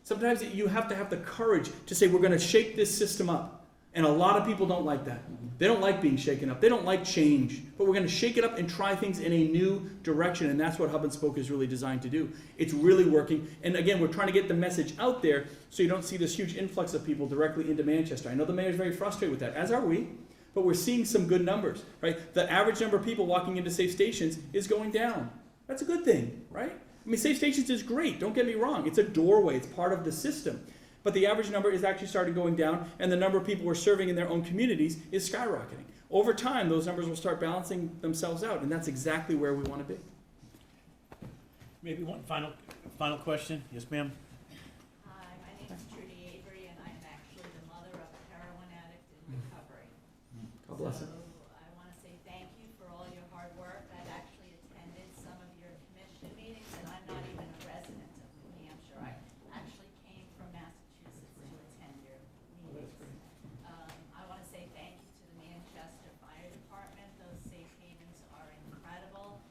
Sometimes you have to have the courage to say, we're going to shake this system up. And a lot of people don't like that. They don't like being shaken up. They don't like change. But we're going to shake it up and try things in a new direction. And that's what Hub and Spoke is really designed to do. It's really working. And again, we're trying to get the message out there so you don't see this huge influx of people directly into Manchester. I know the mayor's very frustrated with that, as are we. But we're seeing some good numbers, right? The average number of people walking into safe stations is going down. That's a good thing, right? I mean, safe stations is great. Don't get me wrong. It's a doorway. It's part of the system. But the average number is actually starting going down, and the number of people we're serving in their own communities is skyrocketing. Over time, those numbers will start balancing themselves out, and that's exactly where we want to be. Maybe one final question. Yes, ma'am? Hi, my name is Trudy Avery, and I'm actually the mother of a heroin addict in recovery. God bless it. So I want to say thank you for all your hard work. I've actually attended some of your commission meetings, and I'm not even a resident of New Hampshire. I actually came from Massachusetts to attend your meetings. I want to say thank you to the Manchester Fire Department. Those safe havens are incredible.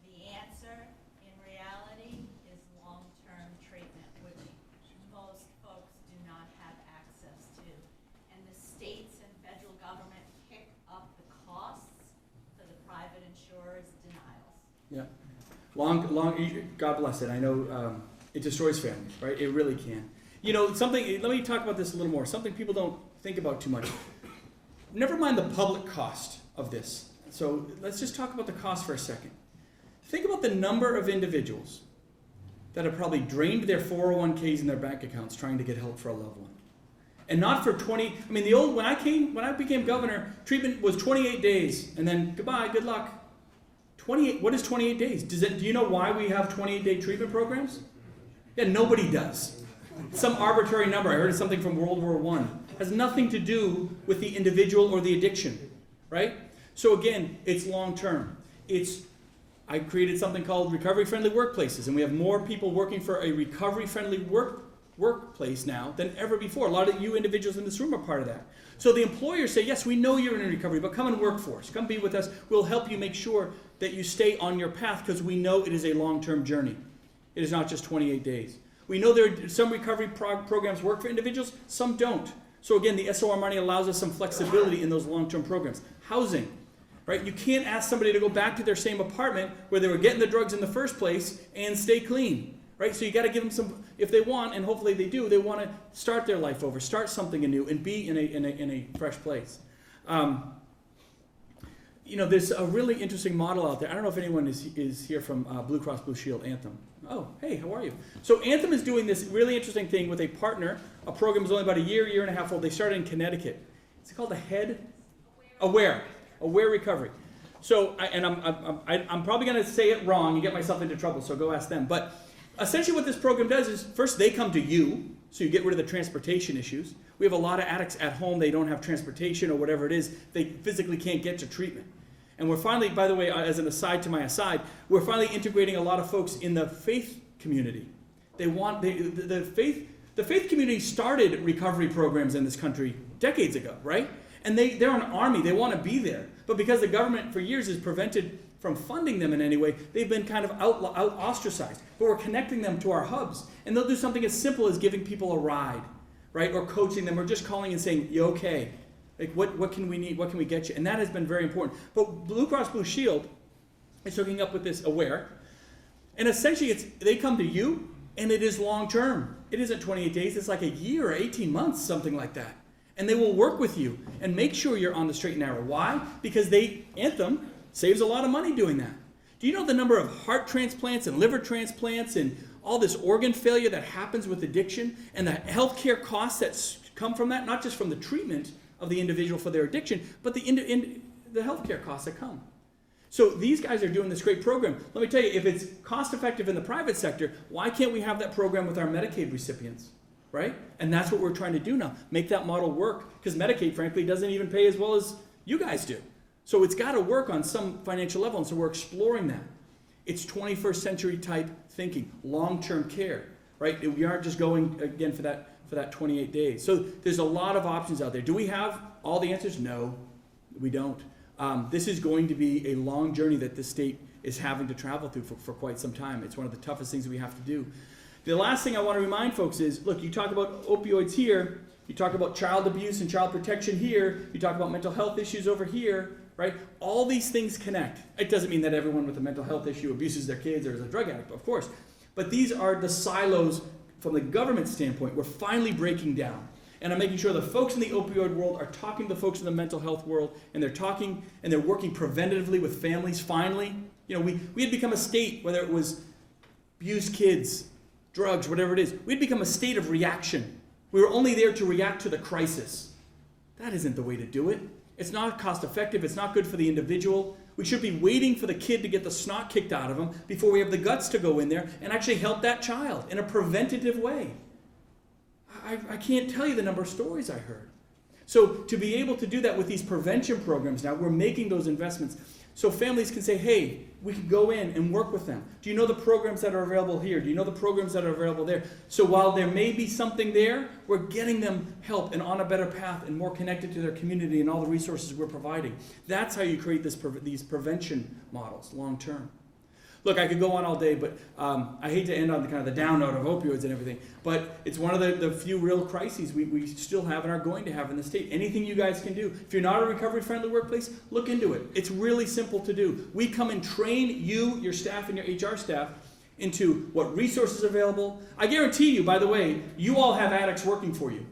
The answer, in reality, is long-term treatment, which most folks do not have access to. And the states and federal government pick up the costs for the private insurers' denials. Yeah. God bless it. I know it destroys families, right? It really can. You know, something, let me talk about this a little more. Something people don't think about too much. Never mind the public cost of this. So let's just talk about the cost for a second. Think about the number of individuals that have probably drained their 401ks and their bank accounts trying to get help for a loved one. And not for 20, I mean, when I became governor, treatment was 28 days, and then goodbye, good luck. 28, what is 28 days? Do you know why we have 28-day treatment programs? Yeah, nobody does. Some arbitrary number, I heard something from World War I. Has nothing to do with the individual or the addiction, right? So again, it's long-term. I created something called recovery-friendly workplaces, and we have more people working for a recovery-friendly workplace now than ever before. A lot of you individuals in this room are part of that. So the employers say, yes, we know you're in recovery, but come and work for us. Come be with us. We'll help you make sure that you stay on your path because we know it is a long-term journey. It is not just 28 days. We know there are some recovery programs work for individuals, some don't. So again, the SOR money allows us some flexibility in those long-term programs. Housing, right? You can't ask somebody to go back to their same apartment where they were getting the drugs in the first place and stay clean, right? So you got to give them some, if they want, and hopefully they do, they want to start their life over, start something anew, and be in a fresh place. You know, there's a really interesting model out there. I don't know if anyone is here from Blue Cross Blue Shield, Anthem. Oh, hey, how are you? So Anthem is doing this really interesting thing with a partner. A program is only about a year and a half old. They started in Connecticut. It's called Aware Recovery. So, I'm probably going to say it wrong and get myself into trouble, so go ask them. But essentially what this program does is, first they come to you, so you get rid of the transportation issues. We have a lot of addicts at home. They don't have transportation or whatever it is. They physically can't get to treatment. And we're finally, by the way, as an aside to my aside, we're finally integrating a lot of folks in the faith community. The faith community started recovery programs in this country decades ago, right? And they're an army. They want to be there. But because the government for years has prevented from funding them in any way, they've been kind of ostracized. But we're connecting them to our hubs. And they'll do something as simple as giving people a ride, right? Or coaching them, or just calling and saying, you okay? Like, what can we need? What can we get you? And that has been very important. But Blue Cross Blue Shield is hooking up with this Aware. And essentially, they come to you, and it is long-term. It isn't 28 days. It's like a year or 18 months, something like that. And they will work with you and make sure you're on the straight and narrow. Why? Because Anthem saves a lot of money doing that. Do you know the number of heart transplants and liver transplants and all this organ failure that happens with addiction and the healthcare costs that come from that? Not just from the treatment of the individual for their addiction, but the healthcare costs that come. So these guys are doing this great program. Let me tell you, if it's cost effective in the private sector, why can't we have that program with our Medicaid recipients, right? And that's what we're trying to do now, make that model work, because Medicaid, frankly, doesn't even pay as well as you guys do. So it's got to work on some financial level, and so we're exploring that. It's 21st century type thinking, long-term care, right? We aren't just going, again, for that 28 days. So there's a lot of options out there. Do we have all the answers? No. We don't. This is going to be a long journey that this state is having to travel through for quite some time. It's one of the toughest things we have to do. The last thing I want to remind folks is, look, you talk about opioids here, you talk about child abuse and child protection here, you talk about mental health issues over here, right? All these things connect. It doesn't mean that everyone with a mental health issue abuses their kids or is a drug addict, of course. But these are the silos from the government standpoint we're finally breaking down. And I'm making sure the folks in the opioid world are talking to the folks in the mental health world, and they're talking and they're working preventatively with families finally. You know, we had become a state, whether it was abused kids, drugs, whatever it is, we'd become a state of reaction. We were only there to react to the crisis. That isn't the way to do it. It's not cost effective. It's not good for the individual. We should be waiting for the kid to get the snot kicked out of him before we have the guts to go in there and actually help that child in a preventative way. I can't tell you the number of stories I heard. So to be able to do that with these prevention programs now, we're making those investments. So families can say, hey, we can go in and work with them. Do you know the programs that are available here? Do you know the programs that are available there? So while there may be something there, we're getting them help and on a better path and more connected to their community and all the resources we're providing. That's how you create these prevention models long term. Look, I could go on all day, but I hate to end on the kind of the down note of opioids and everything, but it's one of the few real crises we still have and are going to have in the state. Anything you guys can do. If you're not a recovery-friendly workplace, look into it. It's really simple to do. We come and train you, your staff, and your HR staff into what resources are available. I guarantee you, by the way, you all have addicts working for you.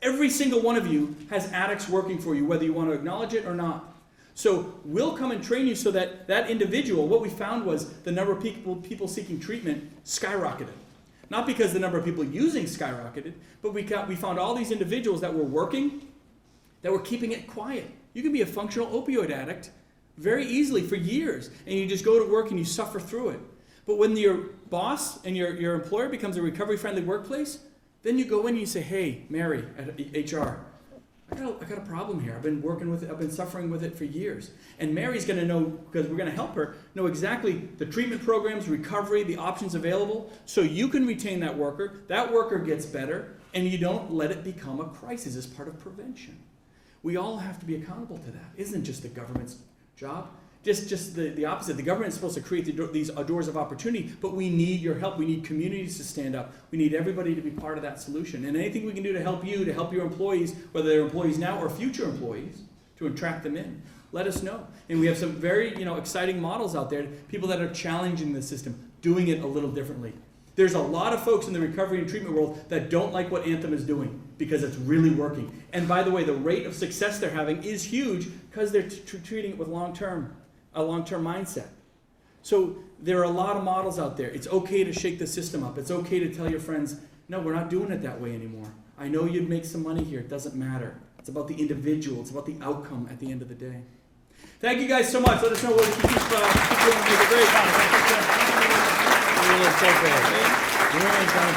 Every single one of you has addicts working for you, whether you want to acknowledge it or not. So we'll come and train you so that that individual, what we found was the number of people seeking treatment skyrocketed. Not because the number of people using skyrocketed, but we found all these individuals that were working, that were keeping it quiet. You can be a functional opioid addict very easily for years, and you just go to work and you suffer through it. But when your boss and your employer becomes a recovery-friendly workplace, then you go in and you say, hey, Mary at HR, I got a problem here. I've been working with it. I've been suffering with it for years. And Mary's going to know, because we're going to help her, know exactly the treatment programs, recovery, the options available, so you can retain that worker. That worker gets better, and you don't let it become a crisis as part of prevention. We all have to be accountable to that. It isn't just the government's job. Just the opposite. The government is supposed to create these doors of opportunity, but we need your help. We need communities to stand up. We need everybody to be part of that solution. And anything we can do to help you, to help your employees, whether they're employees now or future employees, to attract them in, let us know. And we have some very exciting models out there, people that are challenging the system, doing it a little differently. There's a lot of folks in the recovery and treatment world that don't like what Anthem is doing because it's really working. And by the way, the rate of success they're having is huge because they're treating it with a long-term mindset. So there are a lot of models out there. It's okay to shake the system up. It's okay to tell your friends, no, we're not doing it that way anymore. I know you'd make some money here. It doesn't matter. It's about the individual. It's about the outcome at the end of the day. Thank you guys so much. Let us know what you keep doing. Make it great. Thank you.